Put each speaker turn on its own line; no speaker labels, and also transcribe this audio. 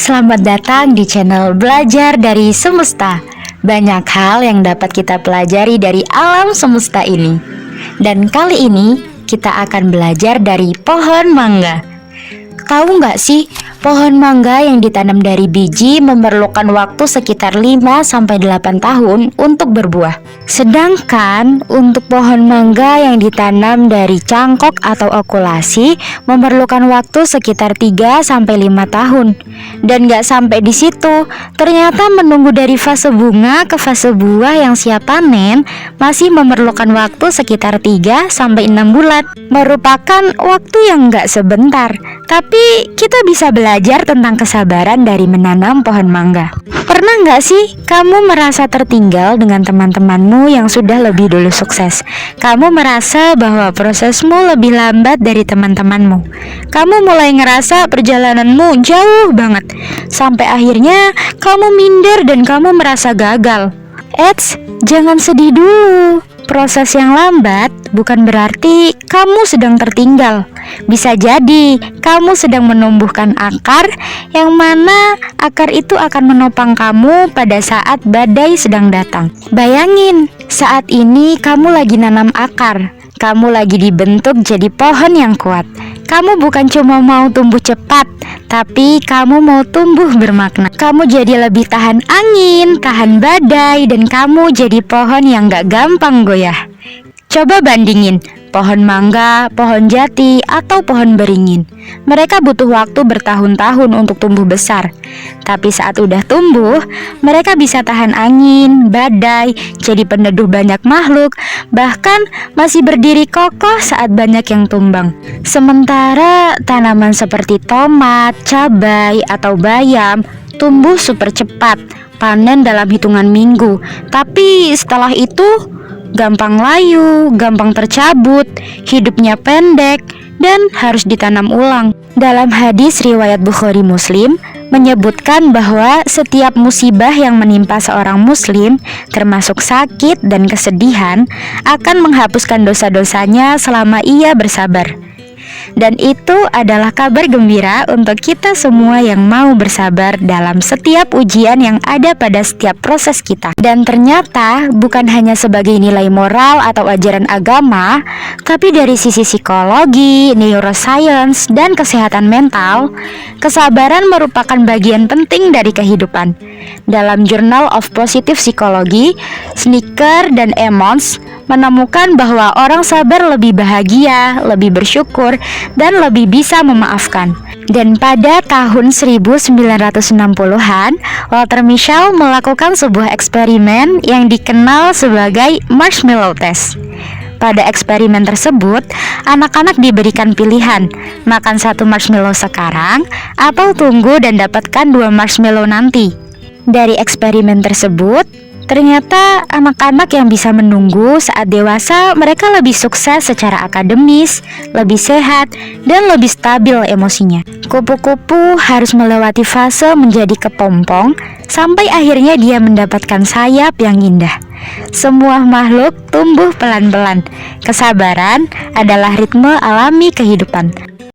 Selamat datang di channel Belajar dari Semesta. Banyak hal yang dapat kita pelajari dari alam semesta ini. Dan kali ini kita akan belajar dari pohon mangga. Tahu nggak sih, pohon mangga yang ditanam dari biji memerlukan waktu sekitar 5-8 tahun untuk berbuah. Sedangkan untuk pohon mangga yang ditanam dari cangkok atau okulasi memerlukan waktu sekitar 3-5 tahun. Dan nggak sampai di situ, ternyata menunggu dari fase bunga ke fase buah yang siap panen masih memerlukan waktu sekitar 3-6 bulan. Merupakan waktu yang nggak sebentar, tapi kita bisa belajar tentang kesabaran dari menanam pohon mangga. Pernah nggak sih kamu merasa tertinggal dengan teman-temanmu yang sudah lebih dulu sukses? Kamu merasa bahwa prosesmu lebih lambat dari teman-temanmu. Kamu mulai ngerasa perjalananmu jauh banget, sampai akhirnya kamu minder dan kamu merasa gagal. Eits, jangan sedih dulu. Proses yang lambat bukan berarti kamu sedang tertinggal. Bisa jadi kamu sedang menumbuhkan akar, yang mana akar itu akan menopang kamu pada saat badai sedang datang. Bayangin, saat ini kamu lagi nanam akar. Kamu lagi dibentuk jadi pohon yang kuat. Kamu bukan cuma mau tumbuh cepat, tapi kamu mau tumbuh bermakna. Kamu jadi lebih tahan angin, tahan badai, dan kamu jadi pohon yang gak gampang goyah. Coba bandingin pohon mangga, pohon jati, atau pohon beringin. Mereka butuh waktu bertahun-tahun untuk tumbuh besar. Tapi saat udah tumbuh, mereka bisa tahan angin, badai, jadi peneduh banyak makhluk, bahkan masih berdiri kokoh saat banyak yang tumbang. Sementara tanaman seperti tomat, cabai, atau bayam tumbuh super cepat, panen dalam hitungan minggu. Tapi setelah itu gampang layu, gampang tercabut, hidupnya pendek, dan harus ditanam ulang. Dalam hadis riwayat Bukhari Muslim menyebutkan bahwa setiap musibah yang menimpa seorang muslim, termasuk sakit dan kesedihan, akan menghapuskan dosa-dosanya selama ia bersabar. Dan itu adalah kabar gembira untuk kita semua yang mau bersabar dalam setiap ujian yang ada pada setiap proses kita. Dan ternyata bukan hanya sebagai nilai moral atau ajaran agama, tapi dari sisi psikologi, neuroscience, dan kesehatan mental, kesabaran merupakan bagian penting dari kehidupan. Dalam Journal of Positive Psychology, Snicker dan Emmons menemukan bahwa orang sabar lebih bahagia, lebih bersyukur, dan lebih bisa memaafkan. Dan pada tahun 1960-an, Walter Mischel melakukan sebuah eksperimen yang dikenal sebagai marshmallow test. Pada eksperimen tersebut, anak-anak diberikan pilihan, makan 1 marshmallow sekarang, atau tunggu dan dapatkan 2 marshmallow nanti. Dari eksperimen tersebut, ternyata anak-anak yang bisa menunggu saat dewasa, mereka lebih sukses secara akademis, lebih sehat, dan lebih stabil emosinya. Kupu-kupu harus melewati fase menjadi kepompong sampai akhirnya dia mendapatkan sayap yang indah. Semua makhluk tumbuh pelan-pelan. Kesabaran adalah ritme alami kehidupan.